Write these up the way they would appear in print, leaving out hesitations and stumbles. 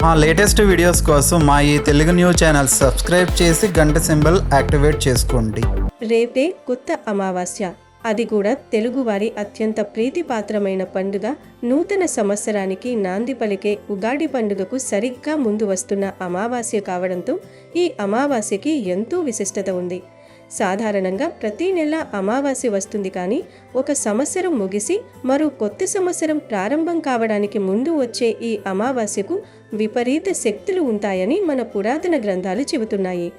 మా latest videos కోసం మా ఈ తెలుగు న్యూస్ ఛానల్ సబ్స్క్రైబ్ చేసి గంట సింబల్ యాక్టివేట్ చేసుకోండి. రేపే కొత్త అమావాస్య, అది కూడా తెలుగువారి అత్యంత ప్రీతిపాత్రమైన పండుగ. నూతన సంవత్సరానికి నాంది పలికే ఉగాది పండుగకు సరిగ్గా ముందు వస్తున్న అమావాస్య కావడంతో ఈ అమావాస్యకి ఎంతో విశిష్టత ఉంది. సాధారణంగా ప్రతి నెల అమావాస్య వస్తుంది, కానీ ఒక సంవత్సరం ముగిసి మరో కొత్త సంవత్సరం ప్రారంభం కావడానికి ముందు వచ్చే ఈ అమావాస్యకు విపరీత శక్తులు ఉంటాయని మన పురాతన గ్రంథాలు చెబుతున్నాయి.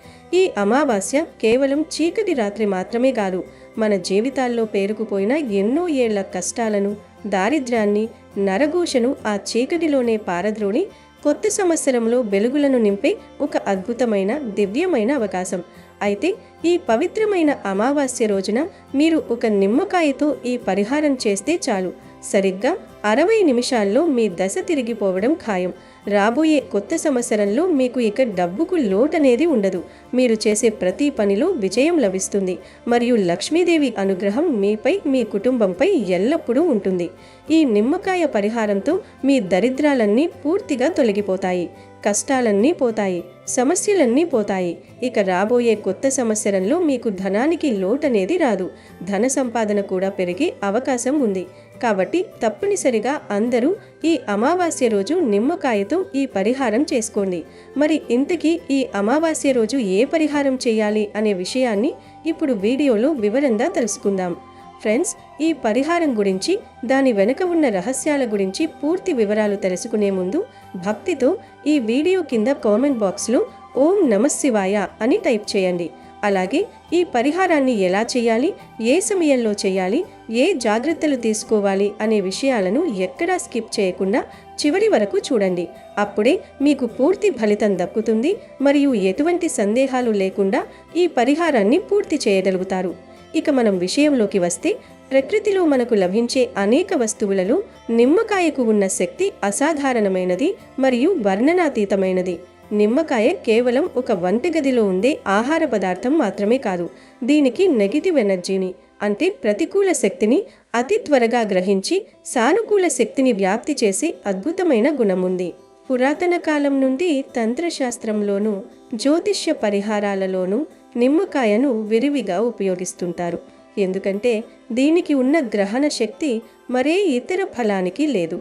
ఈ అమావాస్య కేవలం చీకటి రాత్రి మాత్రమే కాదు, మన జీవితాల్లో పేరుకుపోయిన ఎన్నో ఏళ్ల కష్టాలను, దారిద్ర్యాన్ని, నరఘోషను ఆ చీకటిలోనే పారద్రోలి కొత్త సంవత్సరంలో వెలుగులను నింపే ఒక అద్భుతమైన దివ్యమైన అవకాశం. అయితే ఈ పవిత్రమైన అమావాస్య రోజున మీరు ఒక నిమ్మకాయతో ఈ పరిహారం చేస్తే చాలు, సరిగ్గా 60 నిమిషాల్లో మీ దశ తిరిగిపోవడం ఖాయం. రాబోయే కొత్త సంవత్సరంలో మీకు ఇక డబ్బుకు లోటనేది ఉండదు. మీరు చేసే ప్రతి పనిలో విజయం లభిస్తుంది మరియు లక్ష్మీదేవి అనుగ్రహం మీపై, మీ కుటుంబంపై ఎల్లప్పుడూ ఉంటుంది. ఈ నిమ్మకాయ పరిహారంతో మీ దరిద్రాలన్నీ పూర్తిగా తొలగిపోతాయి, కష్టాలన్నీ పోతాయి, సమస్యలన్నీ పోతాయి. ఇక రాబోయే కొత్త సంవత్సరంలో మీకు ధనానికి లోటనేది రాదు, ధన సంపాదన కూడా పెరిగే అవకాశం ఉంది. కాబట్టి తప్పనిసరిగా అందరూ ఈ అమావాస్య రోజు నిమ్మకాయతో ఈ పరిహారం చేసుకోండి. మరి ఇంతకీ ఈ అమావాస్య రోజు ఏ పరిహారం చేయాలి అనే విషయాన్ని ఇప్పుడు వీడియోలో వివరంగా తెలుసుకుందాం. ఫ్రెండ్స్, ఈ పరిహారం గురించి, దాని వెనుక ఉన్న రహస్యాల గురించి పూర్తి వివరాలు తెలుసుకునే ముందు భక్తితో ఈ వీడియో కింద కామెంట్ బాక్స్లో ఓం నమఃశివాయ అని టైప్ చేయండి. అలాగే ఈ పరిహారాన్ని ఎలా చేయాలి, ఏ సమయంలో చేయాలి, ఏ జాగ్రత్తలు తీసుకోవాలి అనే విషయాలను ఎక్కడా స్కిప్ చేయకుండా చివరి వరకు చూడండి. అప్పుడే మీకు పూర్తి ఫలితం దక్కుతుంది మరియు ఎటువంటి సందేహాలు లేకుండా ఈ పరిహారాన్ని పూర్తి చేయగలుగుతారు. ఇక మనం విషయంలోకి వస్తే, ప్రకృతిలో మనకు లభించే అనేక వస్తువులలో నిమ్మకాయకు ఉన్న శక్తి అసాధారణమైనది మరియు వర్ణనాతీతమైనది. నిమ్మకాయ కేవలం ఒక వంటగదిలో ఉండే ఆహార పదార్థం మాత్రమే కాదు, దీనికి నెగిటివ్ ఎనర్జీని, అంటే ప్రతికూల శక్తిని అతి త్వరగా గ్రహించి సానుకూల శక్తిని వ్యాప్తి చేసే అద్భుతమైన గుణం ఉంది. పురాతన కాలం నుండి తంత్రశాస్త్రంలోనూ జ్యోతిష్య పరిహారాలలోనూ నిమ్మకాయను విరివిగా ఉపయోగిస్తుంటారు. ఎందుకంటే దీనికి ఉన్న గ్రహణ శక్తి మరే ఇతర ఫలానికి లేదు.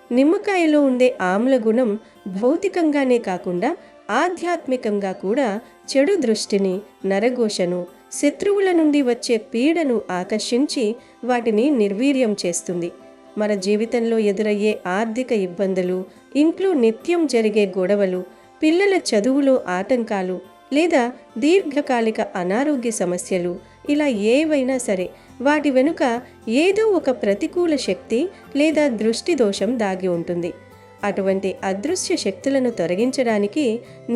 నిమ్మకాయలో ఉండే ఆమ్ల గుణం భౌతికంగానే కాకుండా ఆధ్యాత్మికంగా కూడా చెడు దృష్టిని, నరఘోషను, శత్రువుల నుండి వచ్చే పీడను ఆకర్షించి వాటిని నిర్వీర్యం చేస్తుంది. మన జీవితంలో ఎదురయ్యే ఆర్థిక ఇబ్బందులు, ఇంట్లో నిత్యం జరిగే గొడవలు, పిల్లల చదువులో ఆటంకాలు లేదా దీర్ఘకాలిక అనారోగ్య సమస్యలు, ఇలా ఏవైనా సరే వాటి వెనుక ఏదో ఒక ప్రతికూల శక్తి లేదా దృష్టి దోషం దాగి ఉంటుంది. అటువంటి అదృశ్య శక్తులను తొలగించడానికి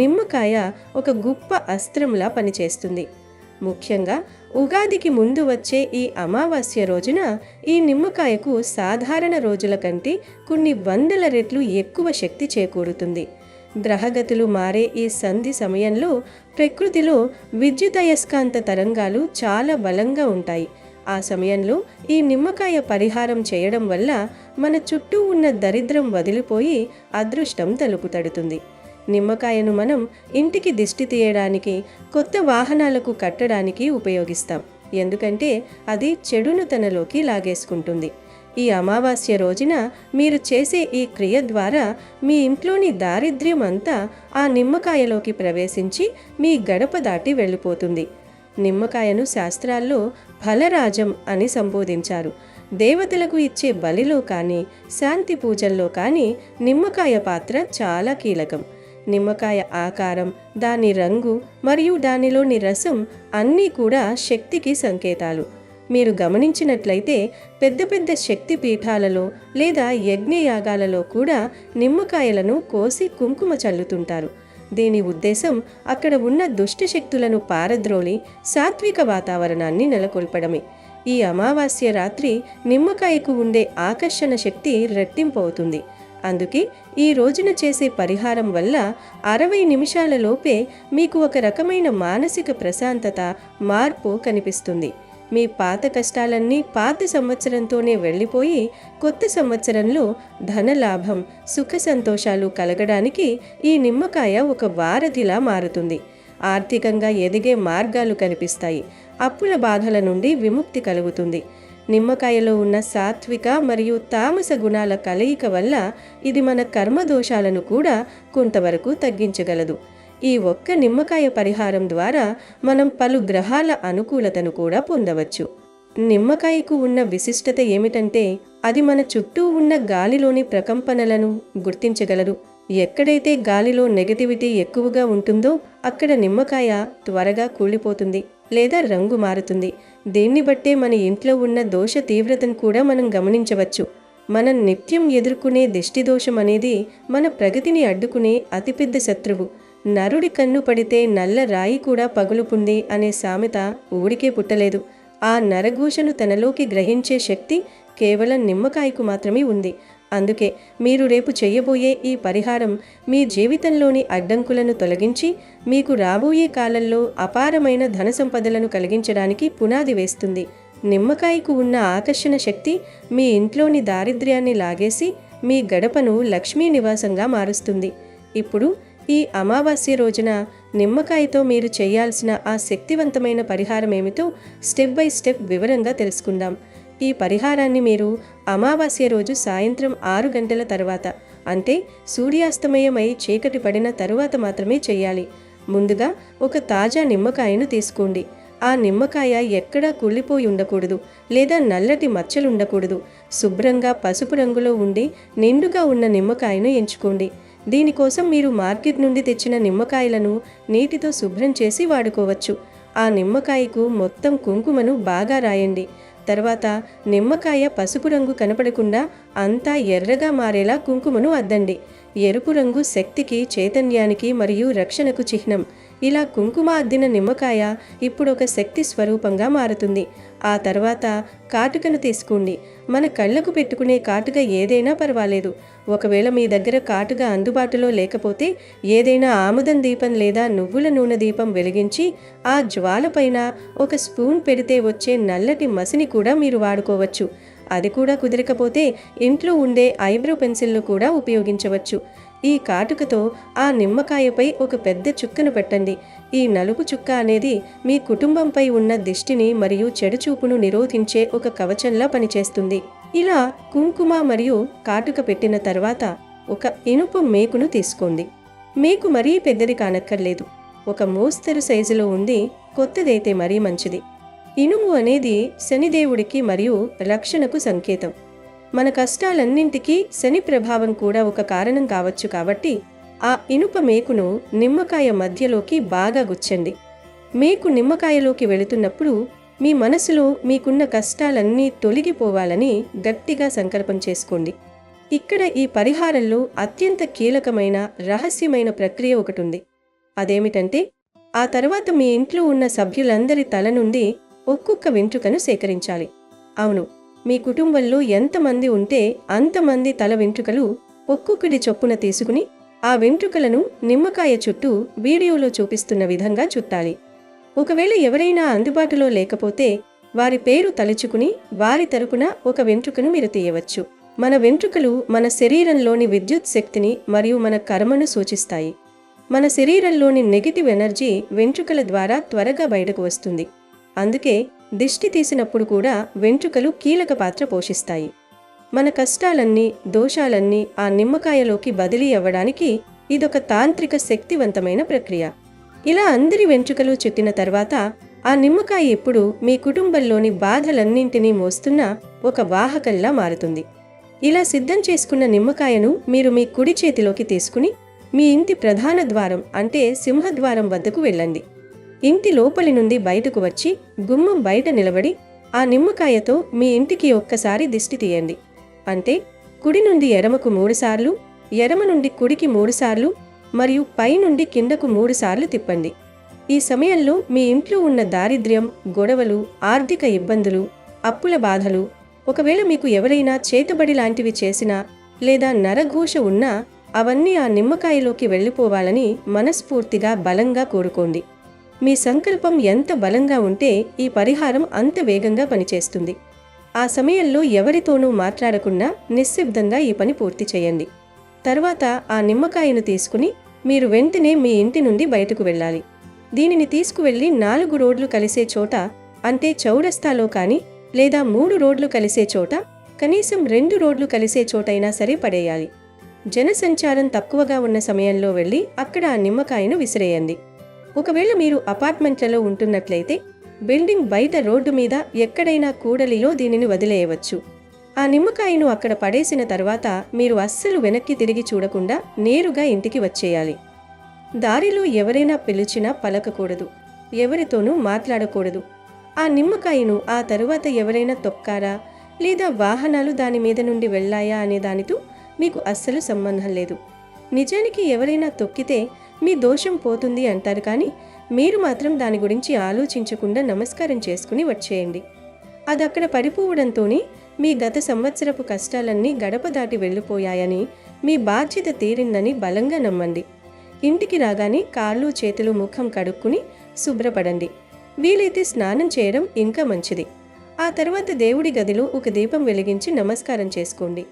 నిమ్మకాయ ఒక గొప్ప అస్త్రంలా పనిచేస్తుంది. ముఖ్యంగా ఉగాదికి ముందు వచ్చే ఈ అమావాస్య రోజున ఈ నిమ్మకాయకు సాధారణ రోజుల కంటే కొన్ని వందల రెట్లు ఎక్కువ శక్తి చేకూరుతుంది. గ్రహగతులు మారే ఈ సంధి సమయంలో ప్రకృతిలో విద్యుదయస్కాంత తరంగాలు చాలా బలంగా ఉంటాయి. ఆ సమయంలో ఈ నిమ్మకాయ పరిహారం చేయడం వల్ల మన చుట్టూ ఉన్న దరిద్రం వదిలిపోయి అదృష్టం తలుపు తడుతుంది. నిమ్మకాయను మనం ఇంటికి దిష్టి తీయడానికి, కొత్త వాహనాలకు కట్టడానికి ఉపయోగిస్తాం, ఎందుకంటే అది చెడును తనలోకి లాగేసుకుంటుంది. ఈ అమావాస్య రోజున మీరు చేసే ఈ క్రియ ద్వారా మీ ఇంట్లోని దారిద్ర్యం అంతా ఆ నిమ్మకాయలోకి ప్రవేశించి మీ గడప దాటి వెళ్ళిపోతుంది. నిమ్మకాయను శాస్త్రాల్లో ఫలరాజం అని సంబోధించారు. దేవతలకు ఇచ్చే బలిలో కానీ, శాంతి పూజల్లో కానీ నిమ్మకాయ పాత్ర చాలా కీలకం. నిమ్మకాయ ఆకారం, దాని రంగు మరియు దానిలోని రసం అన్నీ కూడా శక్తికి సంకేతాలు. మీరు గమనించినట్లయితే పెద్ద పెద్ద శక్తి పీఠాలలో లేదా యజ్ఞయాగాలలో కూడా నిమ్మకాయలను కోసి కుంకుమ చల్లుతుంటారు. దీని ఉద్దేశం అక్కడ ఉన్న దుష్ట శక్తులను పారద్రోలి సాత్విక వాతావరణాన్ని నెలకొల్పడమే. ఈ అమావాస్య రాత్రి నిమ్మకాయకు ఉండే ఆకర్షణ శక్తి రెట్టింపు అవుతుంది. అందుకే ఈ రోజున చేసే పరిహారం వల్ల 60 నిమిషాల లోపే మీకు ఒక రకమైన మానసిక ప్రశాంతత, మార్పు కనిపిస్తుంది. మీ పాత కష్టాలన్నీ పాత సంవత్సరంతోనే వెళ్ళిపోయి కొత్త సంవత్సరంలో ధనలాభం, సుఖ సంతోషాలు కలగడానికి ఈ నిమ్మకాయ ఒక వారధిలా మారుతుంది. ఆర్థికంగా ఎదిగే మార్గాలు కనిపిస్తాయి. అప్పుల బాధల నుండి విముక్తి కలుగుతుంది. నిమ్మకాయలో ఉన్న సాత్విక మరియు తామస గుణాల కలయిక వల్ల ఇది మన కర్మదోషాలను కూడా కొంతవరకు తగ్గించగలదు. ఈ ఒక్క నిమ్మకాయ పరిహారం ద్వారా మనం పలు గ్రహాల అనుకూలతను కూడా పొందవచ్చు. నిమ్మకాయకు ఉన్న విశిష్టత ఏమిటంటే అది మన చుట్టూ ఉన్న గాలిలోని ప్రకంపనలను గుర్తించగలదు. ఎక్కడైతే గాలిలో నెగటివిటీ ఎక్కువగా ఉంటుందో అక్కడ నిమ్మకాయ త్వరగా కూలిపోతుంది లేదా రంగు మారుతుంది. దీన్ని బట్టే మన ఇంట్లో ఉన్న దోష తీవ్రతను కూడా మనం గమనించవచ్చు. మనం నిత్యం ఎదుర్కొనే దిష్టి దోషం అనేది మన ప్రగతిని అడ్డుకునే అతిపెద్ద శత్రువు. నరుడి కన్ను పడితే నల్ల రాయి కూడా పగులుపుంది అనే సామెత ఊరికే పుట్టలేదు. ఆ నరఘోషను తనలోకి గ్రహించే శక్తి కేవలం నిమ్మకాయకు మాత్రమే ఉంది. అందుకే మీరు రేపు చేయబోయే ఈ పరిహారం మీ జీవితంలోని అడ్డంకులను తొలగించి మీకు రాబోయే కాలంలో అపారమైన ధన సంపదలను కలిగించడానికి పునాది వేస్తుంది. నిమ్మకాయకు ఉన్న ఆకర్షణ శక్తి మీ ఇంట్లోని దారిద్ర్యాన్ని లాగేసి మీ గడపను లక్ష్మీ నివాసంగా మారుస్తుంది. ఇప్పుడు ఈ అమావాస్య రోజున నిమ్మకాయతో మీరు చేయాల్సిన ఆ శక్తివంతమైన పరిహారం ఏమిటో స్టెప్ బై స్టెప్ వివరంగా తెలుసుకుందాం. ఈ పరిహారాన్ని మీరు అమావాస్య రోజు సాయంత్రం 6 గంటల తర్వాత, అంటే సూర్యాస్తమయమై చీకటి పడిన తరువాత మాత్రమే చేయాలి. ముందుగా ఒక తాజా నిమ్మకాయను తీసుకోండి. ఆ నిమ్మకాయ ఎక్కడా కుళ్ళిపోయి ఉండకూడదు లేదా నల్లటి మచ్చలుండకూడదు. శుభ్రంగా పసుపు రంగులో ఉండి నిండుగా ఉన్న నిమ్మకాయను ఎంచుకోండి. దీనికోసం మీరు మార్కెట్ నుండి తెచ్చిన నిమ్మకాయలను నీటితో శుభ్రం చేసి వాడుకోవచ్చు. ఆ నిమ్మకాయకు మొత్తం కుంకుమను బాగా రాయండి. తర్వాత నిమ్మకాయ పసుపు రంగు కనపడకుండా అంతా ఎర్రగా మారేలా కుంకుమను అద్దండి. ఎరుపు రంగు శక్తికి, చైతన్యానికి మరియు రక్షణకు చిహ్నం. ఇలా కుంకుమ అద్దిన నిమ్మకాయ ఇప్పుడు ఒక శక్తి స్వరూపంగా మారుతుంది. ఆ తర్వాత కాటుకను తీసుకోండి. మన కళ్ళకు పెట్టుకునే కాటుక ఏదైనా పర్వాలేదు. ఒకవేళ మీ దగ్గర కాటుక అందుబాటులో లేకపోతే ఏదైనా ఆముదం దీపం లేదా నువ్వుల నూనె దీపం వెలిగించి ఆ జ్వాల పైన ఒక స్పూన్ పెడితే వచ్చే నల్లటి మసిని కూడా మీరు వాడుకోవచ్చు. అది కూడా కుదరకపోతే ఇంట్లో ఉండే ఐబ్రో పెన్సిల్ను కూడా ఉపయోగించవచ్చు. ఈ కాటుకతో ఆ నిమ్మకాయపై ఒక పెద్ద చుక్కను పెట్టండి. ఈ నలుపు చుక్క అనేది మీ కుటుంబంపై ఉన్న దిష్టిని మరియు చెడు చూపును నిరోధించే ఒక కవచంలా పనిచేస్తుంది. ఇలా కుంకుమ మరియు కాటుక పెట్టిన తర్వాత ఒక ఇనుప మేకును తీసుకోండి. మేకు మరీ పెద్దది కానక్కర్లేదు. ఒక మోస్తరు సైజులో ఉంది. కొత్తదైతే మరీ మంచిది. ఇనుము అనేది శనిదేవుడికి మరియు రక్షణకు సంకేతం. మన కష్టాలన్నింటికీ శని ప్రభావం కూడా ఒక కారణం కావచ్చు. కాబట్టి ఆ ఇనుప మేకును నిమ్మకాయ మధ్యలోకి బాగా గుచ్చండి. మేకు నిమ్మకాయలోకి వెళుతున్నప్పుడు మీ మనసులో మీకున్న కష్టాలన్నీ తొలగిపోవాలని గట్టిగా సంకల్పం చేసుకోండి. ఇక్కడ ఈ పరిహారంలో అత్యంత కీలకమైన రహస్యమైన ప్రక్రియ ఒకటి ఉంది. అదేమిటంటే ఆ తర్వాత మీ ఇంట్లో ఉన్న సభ్యులందరి తల నుండి ఒక్కొక్క వెంట్రుకను సేకరించాలి. అవును, మీ కుటుంబంలో ఎంతమంది ఉంటే అంతమంది తల వెంట్రుకలు ఒక్కొక్కటి చొప్పున తీసుకుని ఆ వెంట్రుకలను నిమ్మకాయ చుట్టూ వీడియోలో చూపిస్తున్న విధంగా చుట్టాలి. ఒకవేళ ఎవరైనా అందుబాటులో లేకపోతే వారి పేరు తలుచుకుని వారి తరపున ఒక వెంట్రుకను మీరు తీయవచ్చు. మన వెంట్రుకలు మన శరీరంలోని విద్యుత్ శక్తిని మరియు మన కర్మను సూచిస్తాయి. మన శరీరంలోని నెగిటివ్ ఎనర్జీ వెంట్రుకల ద్వారా త్వరగా బయటకు వస్తుంది. అందుకే దిష్టి తీసినప్పుడు కూడా వెంట్రుకలు కీలక పాత్ర పోషిస్తాయి. మన కష్టాలన్నీ, దోషాలన్నీ ఆ నిమ్మకాయలోకి బదిలీ అవ్వడానికి ఇదొక తాంత్రిక శక్తివంతమైన ప్రక్రియ. ఇలా అందరి వెంట్రుకలు చుట్టిన తర్వాత ఆ నిమ్మకాయ ఇప్పుడు మీ కుటుంబంలోని బాధలన్నింటినీ మోస్తున్న ఒక వాహకంలా మారుతుంది. ఇలా సిద్ధం చేసుకున్న నిమ్మకాయను మీరు మీ కుడి చేతిలోకి తీసుకుని మీ ఇంటి ప్రధాన ద్వారం అంటే సింహద్వారం వద్దకు వెళ్ళండి. ఇంటి లోపలి నుండి బయటకు వచ్చి గుమ్మం బయట నిలబడి ఆ నిమ్మకాయతో మీ ఇంటికి ఒక్కసారి దిష్టి తీయండి. అంటే కుడి నుండి ఎడమకు 3 సార్లు, ఎడమ నుండి కుడికి 3 సార్లు మరియు పై నుండి కిందకు 3 సార్లు తిప్పండి. ఈ సమయంలో మీ ఇంట్లో ఉన్న దారిద్ర్యం, గొడవలు, ఆర్థిక ఇబ్బందులు, అప్పుల బాధలు, ఒకవేళ మీకు ఎవరైనా చేతబడి లాంటివి చేసినా లేదా నరఘోష ఉన్నా అవన్నీ ఆ నిమ్మకాయలోకి వెళ్ళిపోవాలని మనస్ఫూర్తిగా బలంగా కోరుకోండి. మీ సంకల్పం ఎంత బలంగా ఉంటే ఈ పరిహారం అంత వేగంగా పనిచేస్తుంది. ఆ సమయంలో ఎవరితోనూ మాట్లాడకుండా నిశ్శబ్దంగా ఈ పని పూర్తి చేయండి. తర్వాత ఆ నిమ్మకాయను తీసుకుని మీరు వెంటనే మీ ఇంటి నుండి బయటకు వెళ్ళాలి. దీనిని తీసుకువెళ్ళి 4 రోడ్లు కలిసే చోట, అంటే చౌరస్తాలో కానీ లేదా 3 రోడ్లు కలిసే చోట, కనీసం 2 రోడ్లు కలిసే చోటైనా సరే పడేయాలి. జనసంచారం తక్కువగా ఉన్న సమయంలో వెళ్ళి అక్కడ ఆ నిమ్మకాయను విసిరేయండి. ఒకవేళ మీరు అపార్ట్మెంట్లలో ఉంటున్నట్లయితే బిల్డింగ్ బయట రోడ్డు మీద ఎక్కడైనా కూడలిలో దీనిని వదిలేయవచ్చు. ఆ నిమ్మకాయను అక్కడ పడేసిన తర్వాత మీరు అస్సలు వెనక్కి తిరిగి చూడకుండా నేరుగా ఇంటికి వచ్చేయాలి. దారిలో ఎవరైనా పిలిచినా పలకకూడదు, ఎవరితోనూ మాట్లాడకూడదు. ఆ నిమ్మకాయను ఆ తరువాత ఎవరైనా తొక్కారా లేదా వాహనాలు దాని మీద నుండి వెళ్ళాయా అనే దానితో మీకు అస్సలు సంబంధం లేదు. నిజానికి ఎవరైనా తొక్కితే మీ దోషం పోతుంది అంటారు, కానీ మీరు మాత్రం దాని గురించి ఆలోచించకుండా నమస్కారం చేసుకుని వచ్చేయండి. అది అక్కడ పడిపోవడంతోనే మీ గత సంవత్సరపు కష్టాలన్నీ గడప దాటి వెళ్ళిపోయాయని, మీ బాధ్యత తీరిందని బలంగా నమ్మండి. ఇంటికి రాగానే కాళ్ళు చేతులు ముఖం కడుక్కుని శుభ్రపడండి. వీలైతే స్నానం చేయడం ఇంకా మంచిది. ఆ తర్వాత దేవుడి గదిలో ఒక దీపం వెలిగించి నమస్కారం చేసుకోండి.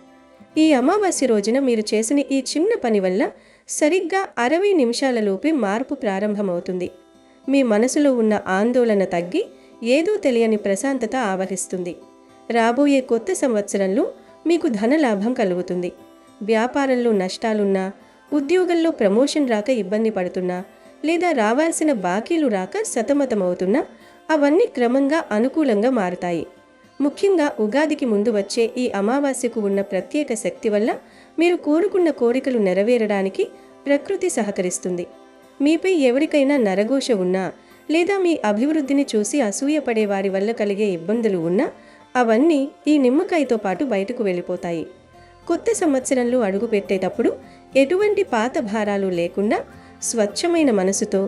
ఈ అమావాస్య రోజున మీరు చేసిన ఈ చిన్న పని వల్ల సరిగ్గా 60 నిమిషాలలోపే మార్పు ప్రారంభమవుతుంది. మీ మనసులో ఉన్న ఆందోళన తగ్గి ఏదో తెలియని ప్రశాంతత ఆవరిస్తుంది. రాబోయే కొత్త సంవత్సరంలో మీకు ధనలాభం కలుగుతుంది. వ్యాపారంలో నష్టాలున్నా, ఉద్యోగంలో ప్రమోషన్ రాక ఇబ్బంది పడుతున్నా, లేదా రావాల్సిన బాకీలు రాక సతమతమవుతున్నా అవన్నీ క్రమంగా అనుకూలంగా మారుతాయి. ముఖ్యంగా ఉగాదికి ముందు వచ్చే ఈ అమావాస్యకు ఉన్న ప్రత్యేక శక్తి వల్ల మీరు కోరుకున్న కోరికలు నెరవేరడానికి ప్రకృతి సహకరిస్తుంది. మీపై ఎవరికైనా నరఘోష ఉన్నా, లేదా మీ అభివృద్ధిని చూసి అసూయపడే వారి వల్ల కలిగే ఇబ్బందులు ఉన్నా అవన్నీ ఈ నిమ్మకాయతో పాటు బయటకు వెళ్ళిపోతాయి. కొత్త సంవత్సరంలో అడుగుపెట్టేటప్పుడు ఎటువంటి పాత భారాలు లేకుండా స్వచ్ఛమైన మనసుతో,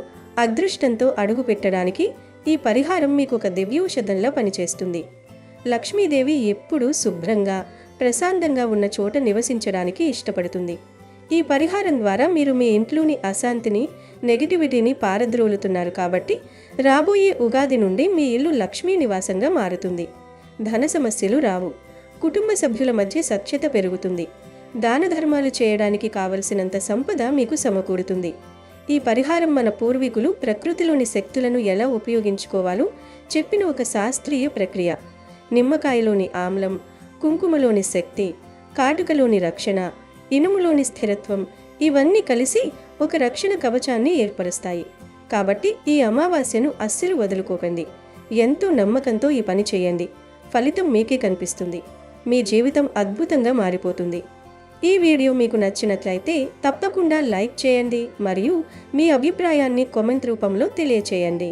అదృష్టంతో అడుగు పెట్టడానికి ఈ పరిహారం మీకు ఒక దివ్యౌషధంలా పనిచేస్తుంది. లక్ష్మీదేవి ఎప్పుడూ శుభ్రంగా, ప్రశాంతంగా ఉన్న చోట నివసించడానికి ఇష్టపడుతుంది. ఈ పరిహారం ద్వారా మీరు మీ ఇంట్లోని అశాంతిని, నెగిటివిటీని పారద్రోలుతున్నారు కాబట్టి రాబోయే ఉగాది నుండి మీ ఇల్లు లక్ష్మీ నివాసంగా మారుతుంది. ధన సమస్యలు రావు. కుటుంబ సభ్యుల మధ్య సఖ్యత పెరుగుతుంది. దాన ధర్మాలు చేయడానికి కావలసినంత సంపద మీకు సమకూరుతుంది. ఈ పరిహారం మన పూర్వీకులు ప్రకృతిలోని శక్తులను ఎలా ఉపయోగించుకోవాలో చెప్పిన ఒక శాస్త్రీయ ప్రక్రియ. నిమ్మకాయలోని ఆమ్లం, కుంకుమలోని శక్తి, కాటుకలోని రక్షణ, ఇనుములోని స్థిరత్వం ఇవన్నీ కలిసి ఒక రక్షణ కవచాన్ని ఏర్పరుస్తాయి. కాబట్టి ఈ అమావాస్యను అస్సలు వదులుకోకండి. ఎంతో నమ్మకంతో ఈ పని చేయండి. ఫలితం మీకే కనిపిస్తుంది. మీ జీవితం అద్భుతంగా మారిపోతుంది. ఈ వీడియో మీకు నచ్చినట్లయితే తప్పకుండా లైక్ చేయండి మరియు మీ అభిప్రాయాన్ని కామెంట్ రూపంలో తెలియచేయండి.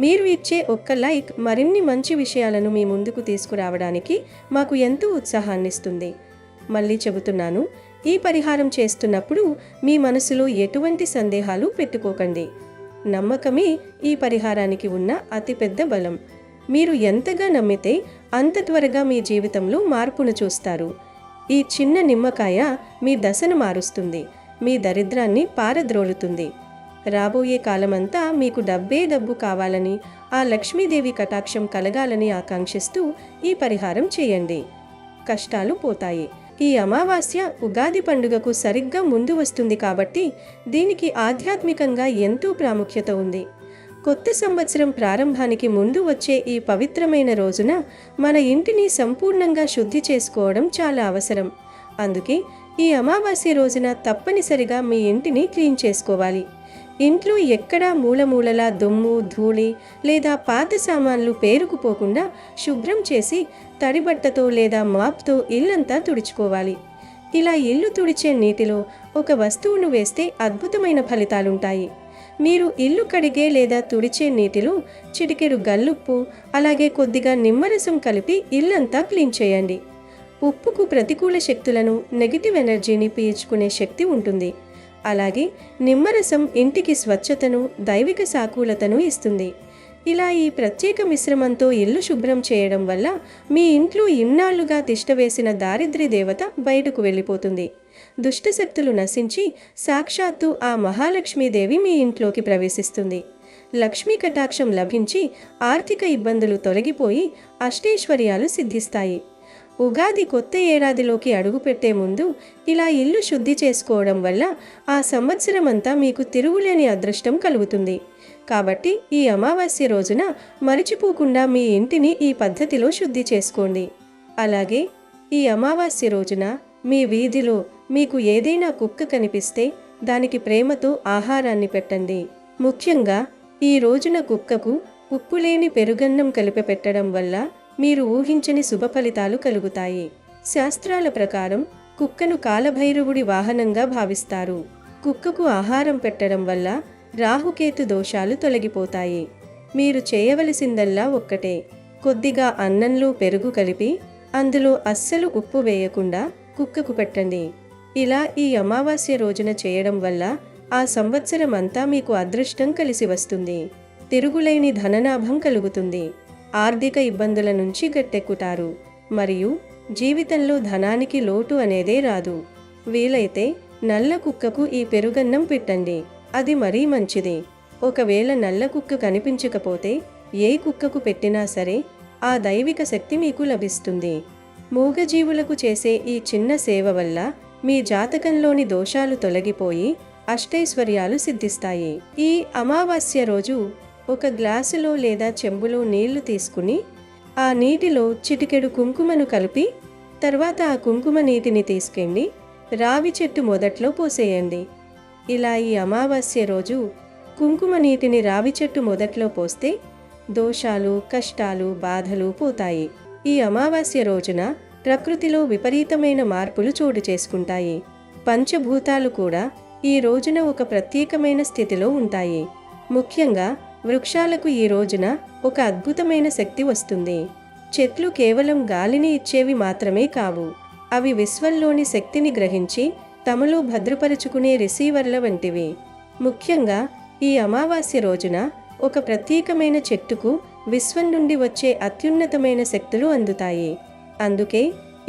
మీరు ఇచ్చే ఒక్క లైక్ మరిన్ని మంచి విషయాలను మీ ముందుకు తీసుకురావడానికి మాకు ఎంతో ఉత్సాహాన్నిస్తుంది. మళ్ళీ చెబుతున్నాను, ఈ పరిహారం చేస్తున్నప్పుడు మీ మనసులో ఎటువంటి సందేహాలు పెట్టుకోకండి. నమ్మకమే ఈ పరిహారానికి ఉన్న అతిపెద్ద బలం. మీరు ఎంతగా నమ్మితే అంత త్వరగా మీ జీవితంలో మార్పును చూస్తారు. ఈ చిన్న నిమ్మకాయ మీ దశను మారుస్తుంది, మీ దరిద్రాన్ని పారద్రోలుతుంది. రాబోయే కాలమంతా మీకు డబ్బు కావాలని, ఆ లక్ష్మీదేవి కటాక్షం కలగాలని ఆకాంక్షిస్తూ ఈ పరిహారం చేయండి. కష్టాలు పోతాయి. ఈ అమావాస్య ఉగాది పండుగకు సరిగ్గా ముందు వస్తుంది కాబట్టి దీనికి ఆధ్యాత్మికంగా ఎంతో ప్రాముఖ్యత ఉంది. కొత్త సంవత్సరం ప్రారంభానికి ముందు వచ్చే ఈ పవిత్రమైన రోజున మన ఇంటిని సంపూర్ణంగా శుద్ధి చేసుకోవడం చాలా అవసరం. అందుకే ఈ అమావాస్య రోజున తప్పనిసరిగా మీ ఇంటిని క్లీన్ చేసుకోవాలి. ఇంట్లో ఎక్కడా మూలమూలలా దుమ్ము, ధూళి లేదా పాత సామాన్లు పేరుకుపోకుండా శుభ్రం చేసి తడిబట్టతో లేదా మాప్తో ఇల్లంతా తుడుచుకోవాలి. ఇలా ఇల్లు తుడిచే నీటిలో ఒక వస్తువును వేస్తే అద్భుతమైన ఫలితాలుంటాయి. మీరు ఇల్లు కడిగే లేదా తుడిచే నీటిలో చిటికెడు గల్లుప్పు, అలాగే కొద్దిగా నిమ్మరసం కలిపి ఇల్లంతా క్లీన్ చేయండి. ఉప్పుకు ప్రతికూల శక్తులను, నెగిటివ్ ఎనర్జీని పీల్చుకునే శక్తి ఉంటుంది. అలాగే నిమ్మరసం ఇంటికి స్వచ్ఛతను, దైవిక సాకూలతను ఇస్తుంది. ఇలా ఈ ప్రత్యేక మిశ్రమంతో ఇల్లు శుభ్రం చేయడం వల్ల మీ ఇంట్లో ఇన్నాళ్లుగా తిష్టవేసిన దారిద్ర్య దేవత బయటకు వెళ్ళిపోతుంది. దుష్టశక్తులు నశించి సాక్షాత్తు ఆ మహాలక్ష్మీదేవి మీ ఇంట్లోకి ప్రవేశిస్తుంది. లక్ష్మీ కటాక్షం లభించి ఆర్థిక ఇబ్బందులు తొలగిపోయి అష్టైశ్వర్యాలు సిద్ధిస్తాయి. ఉగాది కొత్త ఏడాదిలోకి అడుగుపెట్టే ముందు ఇలా ఇల్లు శుద్ధి చేసుకోవడం వల్ల ఆ సంవత్సరమంతా మీకు తిరుగులేని అదృష్టం కలుగుతుంది. కాబట్టి ఈ అమావాస్య రోజున మరిచిపోకుండా మీ ఇంటిని ఈ పద్ధతిలో శుద్ధి చేసుకోండి. అలాగే ఈ అమావాస్య రోజున మీ వీధిలో మీకు ఏదైనా కుక్క కనిపిస్తే దానికి ప్రేమతో ఆహారాన్ని పెట్టండి. ముఖ్యంగా ఈ రోజున కుక్కకు ఉప్పులేని పెరుగన్నం కలిపి పెట్టడం వల్ల మీరు ఊహించని శుభ ఫలితాలు కలుగుతాయి. శాస్త్రాల ప్రకారం కుక్కను కాలభైరవుడి వాహనంగా భావిస్తారు. కుక్కకు ఆహారం పెట్టడం వల్ల రాహుకేతు దోషాలు తొలగిపోతాయి. మీరు చేయవలసిందల్లా ఒక్కటే, కొద్దిగా అన్నంలో పెరుగు కలిపి అందులో అస్సలు ఉప్పు వేయకుండా కుక్కకు పెట్టండి. ఇలా ఈ అమావాస్య రోజున చేయడం వల్ల ఆ సంవత్సరం అంతా మీకు అదృష్టం కలిసి వస్తుంది. తిరుగులేని ధనలాభం కలుగుతుంది. ఆర్థిక ఇబ్బందుల నుంచి గట్టెక్కుతారు. మరియు జీవితంలో ధనానికి లోటు అనేదే రాదు. వీలైతే నల్ల కుక్కకు ఈ పెరుగన్నం పెట్టండి, అది మరీ మంచిది. ఒకవేళ నల్ల కుక్క కనిపించకపోతే ఏ కుక్కకు పెట్టినా సరే ఆ దైవిక శక్తి మీకు లభిస్తుంది. మూగజీవులకు చేసే ఈ చిన్న సేవ వల్ల మీ జాతకంలోని దోషాలు తొలగిపోయి అష్టైశ్వర్యాలు సిద్ధిస్తాయి. ఈ అమావాస్య రోజు ఒక గ్లాసులో లేదా చెంబులో నీళ్లు తీసుకుని ఆ నీటిలో చిటికెడు కుంకుమను కలిపి తర్వాత ఆ కుంకుమ నీటిని తీసుకెళ్ళి రావి చెట్టు మొదట్లో పోసేయండి. ఇలా ఈ అమావాస్య రోజు కుంకుమ నీటిని రావి చెట్టు మొదట్లో పోస్తే దోషాలు, కష్టాలు, బాధలు పోతాయి. ఈ అమావాస్య రోజున ప్రకృతిలో విపరీతమైన మార్పులు చోటు చేసుకుంటాయి. పంచభూతాలు కూడా ఈ రోజున ఒక ప్రత్యేకమైన స్థితిలో ఉంటాయి. ముఖ్యంగా వృక్షాలకు ఈ రోజున ఒక అద్భుతమైన శక్తి వస్తుంది. చెట్లు కేవలం గాలిని ఇచ్చేవి మాత్రమే కావు, అవి విశ్వంలోని శక్తిని గ్రహించి తమలో భద్రపరుచుకునే రిసీవర్ల వంటివి. ముఖ్యంగా ఈ అమావాస్య రోజున ఒక ప్రత్యేకమైన చెట్టుకు విశ్వం నుండి వచ్చే అత్యున్నతమైన శక్తులు అందుతాయి. అందుకే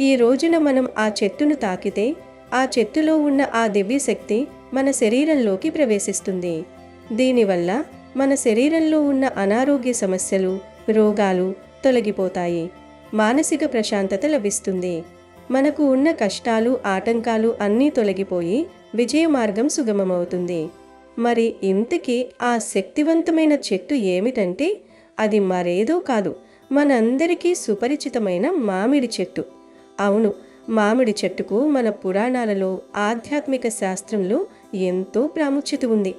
ఈ రోజున మనం ఆ చెట్టును తాకితే ఆ చెట్టులో ఉన్న ఆ దివ్య శక్తి మన శరీరంలోకి ప్రవేశిస్తుంది. దీనివల్ల మన శరీరంలో ఉన్న అనారోగ్య సమస్యలు, రోగాలు తొలగిపోతాయి. మానసిక ప్రశాంతత లభిస్తుంది. మనకు ఉన్న కష్టాలు, ఆటంకాలు అన్నీ తొలగిపోయి విజయ మార్గం సుగమమవుతుంది. మరి ఇంతకీ ఆ శక్తివంతమైన చెట్టు ఏమిటంటే అది మరేదో కాదు, మనందరికీ సుపరిచితమైన మామిడి చెట్టు. అవును, మామిడి చెట్టుకు మన పురాణాలలో, ఆధ్యాత్మిక శాస్త్రంలో ఎంతో ప్రాముఖ్యత ఉంది.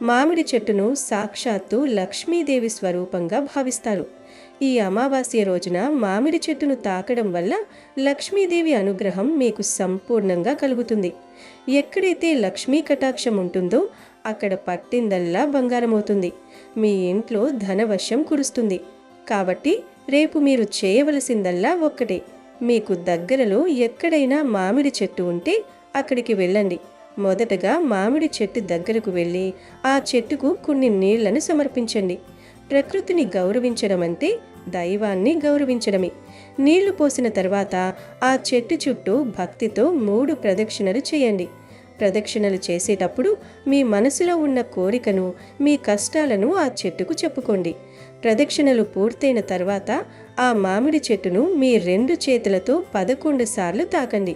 మామిడి చెట్టును సాక్షాత్తు లక్ష్మీదేవి స్వరూపంగా భావిస్తారు. ఈ అమావాస్య రోజున మామిడి చెట్టును తాకడం వల్ల లక్ష్మీదేవి అనుగ్రహం మీకు సంపూర్ణంగా కలుగుతుంది. ఎక్కడైతే లక్ష్మీ కటాక్షం ఉంటుందో అక్కడ పట్టిందల్లా బంగారమవుతుంది. మీ ఇంట్లో ధనవశం కురుస్తుంది. కాబట్టి రేపు మీరు చేయవలసిందల్లా ఒక్కటే, మీకు దగ్గరలో ఎక్కడైనా మామిడి చెట్టు ఉంటే అక్కడికి వెళ్ళండి. మొదటగా మామిడి చెట్టు దగ్గరకు వెళ్ళి ఆ చెట్టుకు కొన్ని నీళ్లను సమర్పించండి. ప్రకృతిని గౌరవించడం అంటే దైవాన్ని గౌరవించడమే. నీళ్లు పోసిన తర్వాత ఆ చెట్టు చుట్టూ భక్తితో 3 ప్రదక్షిణలు చేయండి. ప్రదక్షిణలు చేసేటప్పుడు మీ మనసులో ఉన్న కోరికను, మీ కష్టాలను ఆ చెట్టుకు చెప్పుకోండి. ప్రదక్షిణలు పూర్తయిన తర్వాత ఆ మామిడి చెట్టును మీ 2 చేతులతో 11 సార్లు తాకండి.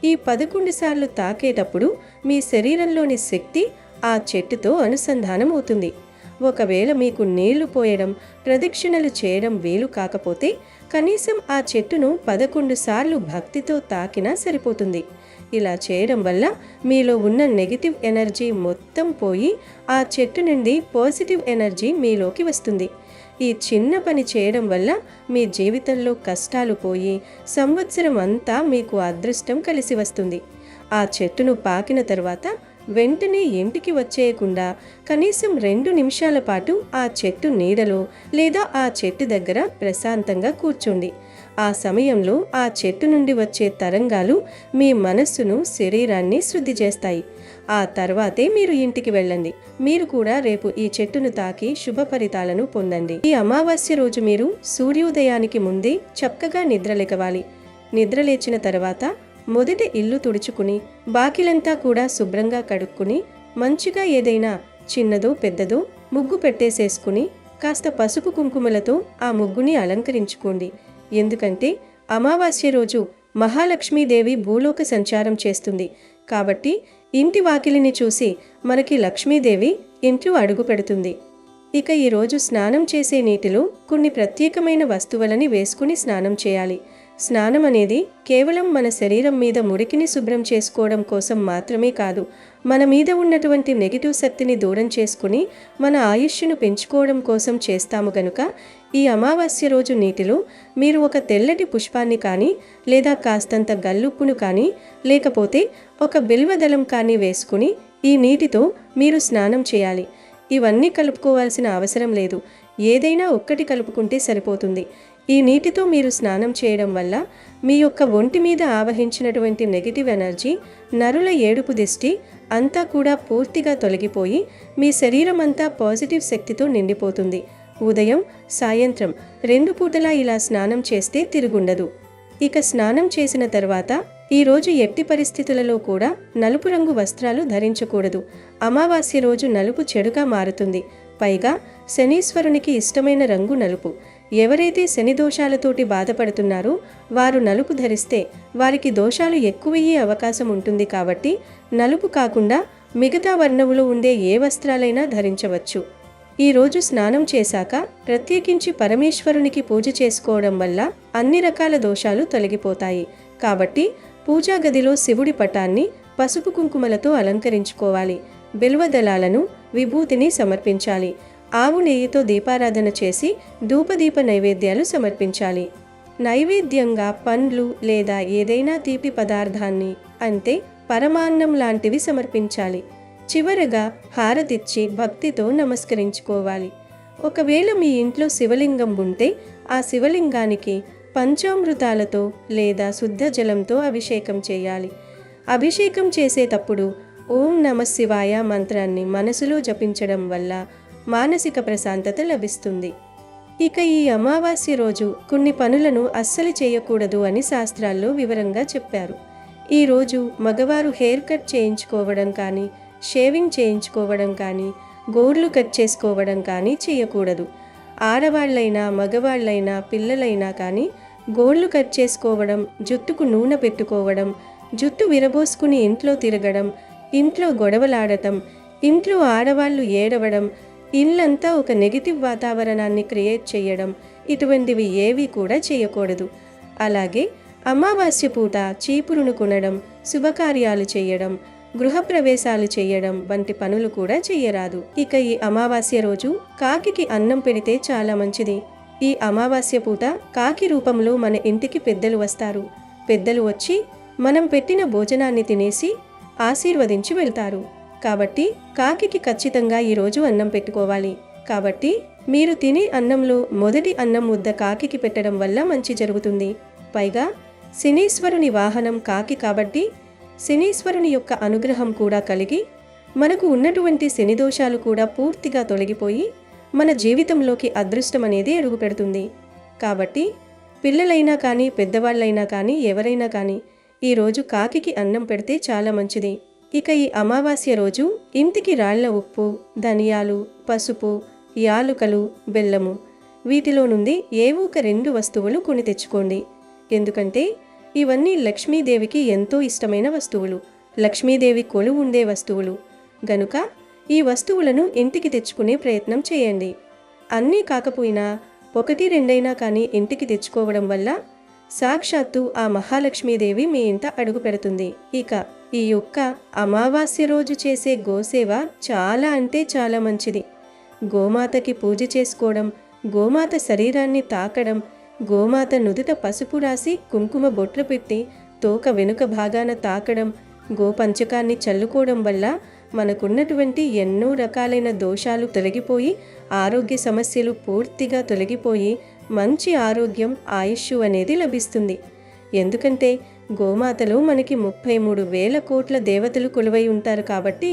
ఈ 11 సార్లు తాకేటప్పుడు మీ శరీరంలోని శక్తి ఆ చెట్టుతో అనుసంధానం అవుతుంది. ఒకవేళ మీకు నీళ్లు పోయడం, ప్రదక్షిణలు చేయడం వీలు కాకపోతే కనీసం ఆ చెట్టును 11 సార్లు భక్తితో తాకినా సరిపోతుంది. ఇలా చేయడం వల్ల మీలో ఉన్న నెగిటివ్ ఎనర్జీ మొత్తం పోయి ఆ చెట్టు నుండి పాజిటివ్ ఎనర్జీ మీలోకి వస్తుంది. ఈ చిన్న పని చేయడం వల్ల మీ జీవితంలో కష్టాలు పోయి సంవత్సరం అంతా మీకు అదృష్టం కలిసి వస్తుంది. ఆ చెట్టును పాకిన తర్వాత వెంటనే ఇంటికి వచ్చేయకుండా కనీసం 2 నిమిషాల పాటు ఆ చెట్టు నీడలో లేదా ఆ చెట్టు దగ్గర ప్రశాంతంగా కూర్చోండి. ఆ సమయంలో ఆ చెట్టు నుండి వచ్చే తరంగాలు మీ మనస్సును, శరీరాన్ని శుద్ధి చేస్తాయి. ఆ తర్వాతే మీరు ఇంటికి వెళ్ళండి. మీరు కూడా రేపు ఈ చెట్టును తాకి శుభ ఫలితాలను పొందండి. ఈ అమావాస్య రోజు మీరు సూర్యోదయానికి ముందే చక్కగా నిద్రలేవాలి. నిద్రలేచిన తర్వాత మొదట ఇల్లు తుడుచుకుని బాకిలంతా కూడా శుభ్రంగా కడుక్కుని మంచిగా ఏదైనా చిన్నదో పెద్దదో ముగ్గు పెట్టేసేసుకుని కాస్త పసుపు కుంకుమలతో ఆ ముగ్గుని అలంకరించుకోండి. ఎందుకంటే అమావాస్య రోజు మహాలక్ష్మీదేవి భూలోక సంచారం చేస్తుంది. కాబట్టి ఇంటి వాకిలిని చూసి మనకి లక్ష్మీదేవి ఇంట్లో అడుగు పెడుతుంది. ఇక ఈరోజు స్నానం చేసే నీటిలో కొన్ని ప్రత్యేకమైన వస్తువులని వేసుకుని స్నానం చేయాలి. స్నానం అనేది కేవలం మన శరీరం మీద మురికిని శుభ్రం చేసుకోవడం కోసం మాత్రమే కాదు, మన మీద ఉన్నటువంటి నెగిటివ్ శక్తిని దూరం చేసుకుని మన ఆయుష్ను పెంచుకోవడం కోసం చేస్తాము గనుక ఈ అమావాస్య రోజు నీటిలో మీరు ఒక తెల్లటి పుష్పాన్ని కానీ లేదా కాస్తంత గల్లుప్పును కానీ లేకపోతే ఒక బిల్వదళం కానీ వేసుకుని ఈ నీటితో మీరు స్నానం చేయాలి. ఇవన్నీ కలుపుకోవాల్సిన అవసరం లేదు, ఏదైనా ఒక్కటి కలుపుకుంటే సరిపోతుంది. ఈ నీటితో మీరు స్నానం చేయడం వల్ల మీ యొక్క ఒంటి మీద ఆవహించినటువంటి నెగిటివ్ ఎనర్జీ, నరుల ఏడుపు దిష్టి అంతా కూడా పూర్తిగా తొలగిపోయి మీ శరీరం అంతా పాజిటివ్ శక్తితో నిండిపోతుంది. ఉదయం సాయంత్రం 2 పూటలా ఇలా స్నానం చేస్తే తిరుగుండదు. ఇక స్నానం చేసిన తర్వాత ఈరోజు ఎట్టి పరిస్థితులలో కూడా నలుపు రంగు వస్త్రాలు ధరించకూడదు. అమావాస్య రోజు నలుపు చెడుగా మారుతుంది. పైగా శనీశ్వరునికి ఇష్టమైన రంగు నలుపు. ఎవరైతే శని దోషాలతోటి బాధపడుతున్నారో వారు నలుపు ధరిస్తే వారికి దోషాలు ఎక్కువయ్యే అవకాశం ఉంటుంది. కాబట్టి నలుపు కాకుండా మిగతా వర్ణములో ఉండే ఏ వస్త్రాలైనా ధరించవచ్చు. ఈరోజు స్నానం చేశాక ప్రత్యేకించి పరమేశ్వరునికి పూజ చేసుకోవడం వల్ల అన్ని రకాల దోషాలు తొలగిపోతాయి. కాబట్టి పూజా గదిలో శివుడి పటాన్ని పసుపు కుంకుమలతో అలంకరించుకోవాలి. బిల్వదళాలను, విభూతిని సమర్పించాలి. ఆవు నెయ్యితో దీపారాధన చేసి ధూపదీప నైవేద్యాలు సమర్పించాలి. నైవేద్యంగా పండ్లు లేదా ఏదైనా తీపి పదార్థాన్ని అంటే పరమాన్నం లాంటివి సమర్పించాలి. చివరగా హారతిచ్చి భక్తితో నమస్కరించుకోవాలి. ఒకవేళ మీ ఇంట్లో శివలింగం ఉంటే ఆ శివలింగానికి పంచామృతాలతో లేదా శుద్ధ జలంతో అభిషేకం చేయాలి. అభిషేకం చేసేటప్పుడు ఓం నమః శివాయ మంత్రాన్ని మనసులో జపించడం వల్ల మానసిక ప్రశాంతత లభిస్తుంది. ఇక ఈ అమావాస్య రోజు కొన్ని పనులను అస్సలు చేయకూడదు అని శాస్త్రాల్లో వివరంగా చెప్పారు. ఈరోజు మగవారు హెయిర్ కట్ చేయించుకోవడం కానీ, షేవింగ్ చేయించుకోవడం కానీ, గోర్లు కట్ చేసుకోవడం కానీ చేయకూడదు. ఆడవాళ్ళైనా మగవాళ్ళైనా పిల్లలైనా కానీ గోర్లు కట్ చేసుకోవడం, జుట్టుకు నూనె పెట్టుకోవడం, జుట్టు విరబోసుకుని ఇంట్లో తిరగడం, ఇంట్లో గొడవలాడటం, ఇంట్లో ఆడవాళ్ళు ఏడవడం, ఇల్లంతా ఒక నెగిటివ్ వాతావరణాన్ని క్రియేట్ చేయడం, ఇటువంటివి ఏవి కూడా చేయకూడదు. అలాగే అమావాస్య పూట చీపురును కొనడం, శుభకార్యాలు చేయడం, గృహప్రవేశాలు చేయడం వంటి పనులు కూడా చేయరాదు. ఇక ఈ అమావాస్య రోజు కాకికి అన్నం పెడితే చాలా మంచిది. ఈ అమావాస్య పూట కాకి రూపంలో మన ఇంటికి పెద్దలు వస్తారు. పెద్దలు వచ్చి మనం పెట్టిన భోజనాన్ని తినేసి ఆశీర్వదించి వెళ్తారు. కాబట్టి కాకికి ఖచ్చితంగా ఈరోజు అన్నం పెట్టుకోవాలి. కాబట్టి మీరు తినే అన్నంలో మొదటి అన్నం ముద్ద కాకికి పెట్టడం వల్ల మంచి జరుగుతుంది. పైగా శనీశ్వరుని వాహనం కాకి కాబట్టి శనీశ్వరుని యొక్క అనుగ్రహం కూడా కలిగి మనకు ఉన్నటువంటి శని దోషాలు కూడా పూర్తిగా తొలగిపోయి మన జీవితంలోకి అదృష్టం అనేది అడుగు పెడుతుంది. కాబట్టి పిల్లలైనా కానీ పెద్దవాళ్ళైనా కానీ ఎవరైనా కానీ ఈరోజు కాకికి అన్నం పెడితే చాలా మంచిది. ఇక ఈ అమావాస్య రోజు ఇంటికి రాళ్ల ఉప్పు, ధనియాలు, పసుపు, యాలుకలు, బెల్లము వీటిలో నుండి ఏవో ఒక 2 వస్తువులు కొని తెచ్చుకోండి. ఎందుకంటే ఇవన్నీ లక్ష్మీదేవికి ఎంతో ఇష్టమైన వస్తువులు, లక్ష్మీదేవి కొలువు ఉండే వస్తువులు గనుక ఈ వస్తువులను ఇంటికి తెచ్చుకునే ప్రయత్నం చేయండి. అన్నీ కాకపోయినా 1-2 కానీ ఇంటికి తెచ్చుకోవడం వల్ల సాక్షాత్తు ఆ మహాలక్ష్మీదేవి మీ ఇంట అడుగు పెడుతుంది. ఇక ఈ యొక్క అమావాస్య రోజు చేసే గోసేవ చాలా అంటే చాలా మంచిది. గోమాతకి పూజ చేసుకోవడం, గోమాత శరీరాన్ని తాకడం, గోమాత నుదుట పసుపు రాసి కుంకుమ బొట్లు పెట్టి తోక వెనుక భాగాన తాకడం, గోపంచకాన్ని చల్లుకోవడం వల్ల మనకున్నటువంటి ఎన్నో రకాలైన దోషాలు తొలగిపోయి ఆరోగ్య సమస్యలు పూర్తిగా తొలగిపోయి మంచి ఆరోగ్యం, ఆయుష్ అనేది లభిస్తుంది. ఎందుకంటే గోమాతలో మనకి 33,000 కోట్ల దేవతలు కొలువై ఉంటారు కాబట్టి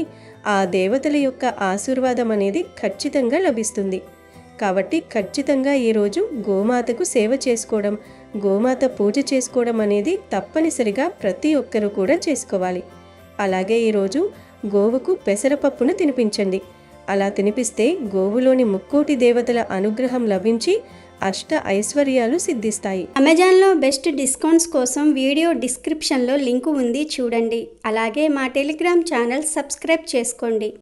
ఆ దేవతల యొక్క ఆశీర్వాదం అనేది ఖచ్చితంగా లభిస్తుంది. కాబట్టి ఖచ్చితంగా ఈరోజు గోమాతకు సేవ చేసుకోవడం, గోమాత పూజ చేసుకోవడం అనేది తప్పనిసరిగా ప్రతి ఒక్కరూ కూడా చేసుకోవాలి. అలాగే ఈరోజు గోవుకు పెసరపప్పును తినిపించండి. అలా తినిపిస్తే గోవులోని ముక్కోటి దేవతల అనుగ్రహం లభించి అష్ట ఐశ్వర్యాలు సిద్ధిస్తాయి. అమెజాన్లో బెస్ట్ డిస్కౌంట్స్ కోసం వీడియో డిస్క్రిప్షన్లో లింకు ఉంది, చూడండి. అలాగే మా టెలిగ్రామ్ ఛానల్ సబ్స్క్రైబ్ చేసుకోండి.